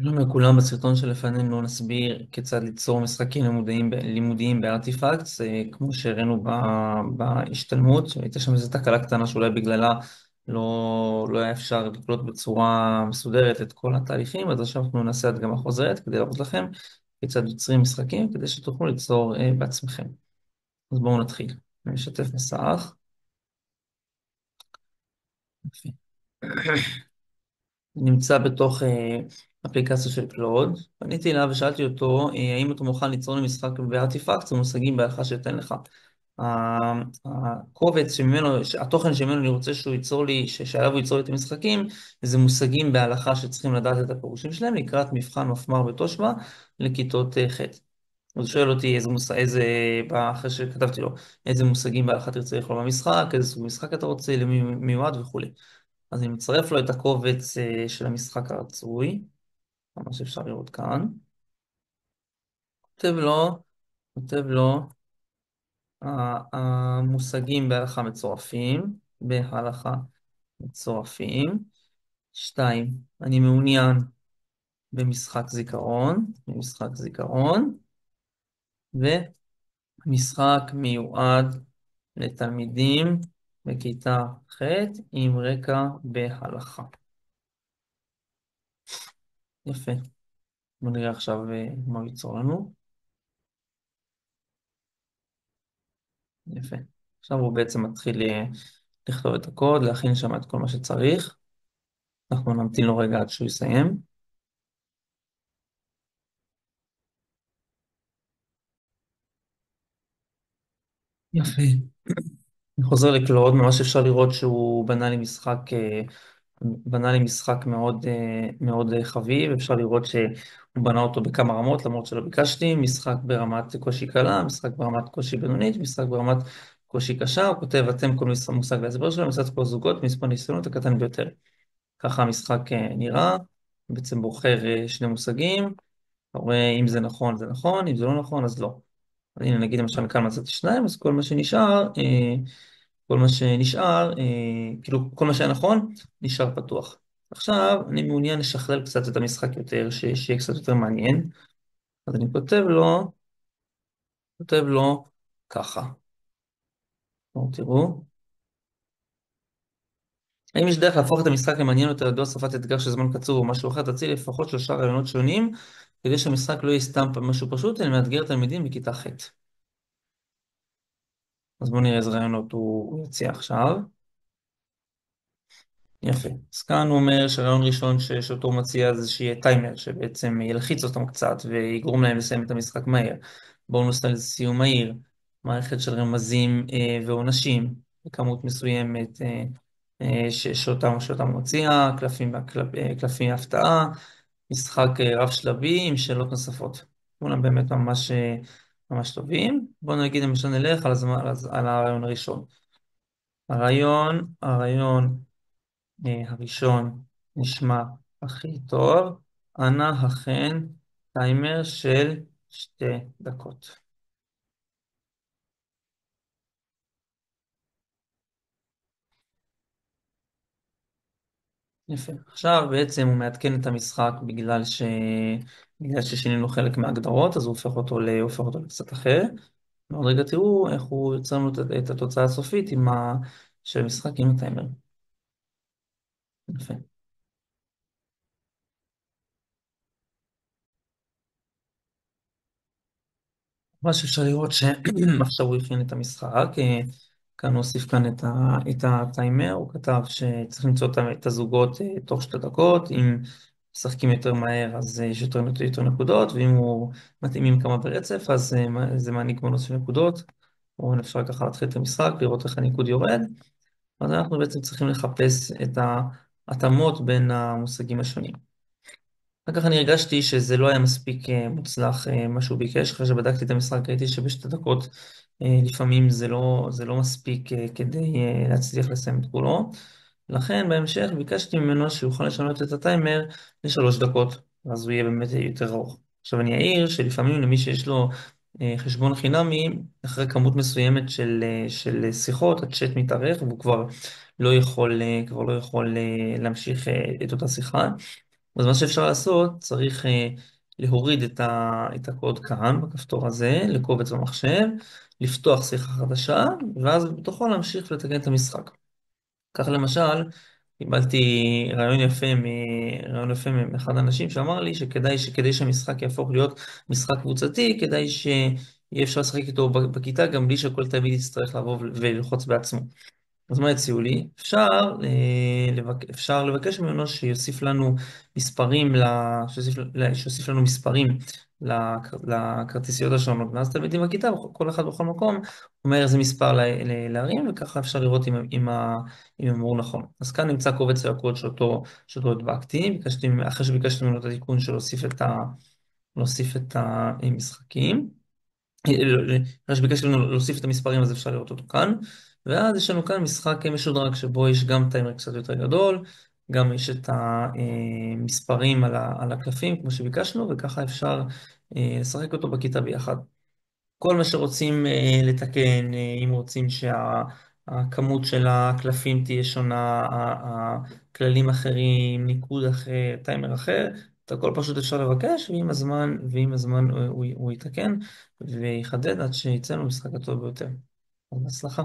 שלום לכולם, בסרטון שלפנינו נסביר כיצד ליצור משחקים לימודיים בארטיפקטס, כמו שהראינו בהשתלמות, שהייתה שם איזו תקלה קטנה שאולי בגללה לא היה אפשר לקלוט בצורה מסודרת את כל התהליכים, אז עכשיו אנחנו נעשה הדגמה חוזרת כדי להראות לכם כיצד יוצרים משחקים, כדי שתוכלו ליצור בעצמכם. אז בואו נתחיל. אני משתף מסך. יופי. נמצא בתוך אפליקציה של קלוד. פניתי אליו ושאלתי אותו, האם אתה מוכן ליצור לי משחק בארטיפקטס ומושגים בהלכה שאתן לך. הקובץ שממנו, התוכן שממנו אני רוצה שהוא ייצור לי, שעליו הוא ייצור לי את המשחקים, זה מושגים בהלכה שצריכים לדעת את הפירושים שלהם לקראת מבחן מפמ"ר בתושב"ע לכיתות ח'. אז הוא שואל אותי אחרי שכתבתי לו, איזה מושגים בהלכה תרצה לכלול במשחק, איזה סוג משחק אתה רוצה, למי מיועד וכולי. אז אני מצרף לו את הקובץ של המשחק הרצוי, מה שאפשר לראות כאן. כותב לו, כותב לו, המושגים בהלכה מצורפים. 2, אני מעוניין במשחק זיכרון, ומשחק מיועד לתלמידים בכיתה ח' עם רקע בהלכה. יפה. בואו נראה עכשיו מה הוא ייצור לנו. יפה. עכשיו הוא בעצם מתחיל לכתוב את הקוד, להכין שם את כל מה שצריך. אנחנו נמתין לו רגע עד שהוא יסיים. יפה. אני חוזר לקלוד, ממש אפשר לראות שהוא בנה לי משחק מאוד, מאוד חביב. אפשר לראות שהוא בנה אותו בכמה רמות, למרות שלא ביקשתי. משחק ברמת קושי קלה, משחק ברמת קושי בינונית, משחק ברמת קושי קשה. הוא כותב, אתם כל מושג והסבר שלו, מצאת פה זוגות, מספר ניסיונות הקטן ביותר. ככה המשחק נראה, בעצם בוחר שני מושגים, אתה רואה אם זה נכון זה נכון, אם זה לא נכון אז לא. אז הנה נגיד למשל כאן מצאתי שניים, אז כל מה שהיה נכון, נשאר פתוח. עכשיו אני מעוניין לשכלל קצת את המשחק יותר, שיהיה קצת יותר מעניין, אז אני כותב לו ככה. בואו תראו. האם יש דרך להפוך את המשחק למעניין יותר על ידי הוספת אתגר של זמן קצוב או משהו אחר? תציע לפחות 3 רעיונות שונים, כדי שהמשחק לא יהיה סתם משהו פשוט, אלא מאתגר תלמידים בכיתה ח'. אז בואו נראה איזה רעיונות הוא יציע עכשיו. יפה. אז כאן הוא אומר שהרעיון ראשון שאותו הוא מציע זה שיהיה טיימר, שבעצם ילחיץ אותם קצת ויגרום להם לסיים את המשחק מהר. בונוס על סיום מהיר, מערכת של רמזים ועונשים בכמות מסוימת שאותם הוא מציע, קלפי הפתעה, משחק רב שלבי עם שאלות נוספות. כולם באמת ממש טובים. בואו נגיד למשל נלך על הרעיון הראשון. הרעיון הראשון נשמע הכי טוב. אנא הכן טיימר של 2 דקות. יפה. עכשיו בעצם הוא מעדכן את המשחק בגלל ששינינו חלק מההגדרות, אז הוא הופך אותו לקצת אחר. עוד רגע תראו איך הוא יוצר לנו את התוצאה הסופית של המשחק עם הטיימר. יפה. מה שאפשר לראות שעכשיו הוא הכין את המשחק, כאן הוא הוסיף כאן את הטיימר, הוא כתב שצריך למצוא את הזוגות תוך 2 דקות, אם משחקים יותר מהר אז יש יותר נקודות, ואם הוא מתאימים כמה ברצף אז זה מעניק בונוס של נקודות, או אפשר ככה להתחיל את המשחק, לראות איך הניקוד יורד, אז אנחנו בעצם צריכים לחפש את ההתאמות בין המושגים השונים. אחר כך אני הרגשתי שזה לא היה מספיק מוצלח מה שהוא ביקש, אחרי שבדקתי את המשחק ראיתי שב2 דקות לפעמים זה לא מספיק כדי להצליח לסיים את כולו. לכן בהמשך ביקשתי ממנו שיוכל לשנות את הטיימר ל3 דקות, אז הוא יהיה באמת יותר ארוך. עכשיו אני אעיר שלפעמים למי שיש לו חשבון חינמי, אחרי כמות מסוימת של שיחות, הצ'אט מתארך והוא כבר לא יכול להמשיך את אותה שיחה. אז מה שאפשר לעשות, צריך להוריד את הקוד כאן, בכפתור הזה, לקובץ במחשב, לפתוח שיחה חדשה, ואז בתוכו להמשיך ולתקן את המשחק. כך למשל, קיבלתי רעיון יפה מאחד האנשים שאמר לי שכדי שהמשחק יהפוך להיות משחק קבוצתי, כדאי שיהיה אפשר לשחק איתו בכיתה גם בלי שכל תלמיד יצטרך לבוא וללחוץ בעצמו. אז מה הציעו לי? אפשר לבקש ממנו שיוסיף לנו מספרים, שיוסיף לנו מספרים לכרטיסיות השונות. ואז תלמידים בכיתה, כל אחד בכל מקום, אומר איזה מספר להרים, וככה אפשר לראות אם הם אמרו נכון. אז כאן נמצא קובץ הקוד שאותו הדבקתי, אחרי שביקשתי ממנו את התיקון של להוסיף את המשחקים. אחרי שביקשנו להוסיף את המספרים, אז אפשר לראות אותו כאן. ואז יש לנו כאן משחק משודרג, שבו יש גם טיימר קצת יותר גדול, גם יש את המספרים על הקלפים, כמו שביקשנו, וככה אפשר לשחק אותו בכיתה ביחד. כל מה שרוצים לתקן, אם רוצים שהכמות של הקלפים תהיה שונה, הכללים אחרים, ניקוד אחר, טיימר אחר, את הכל פשוט אפשר לבקש, ועם הזמן הוא יתקן ויחדד עד שיצא לנו משחק הטוב ביותר. אז בהצלחה.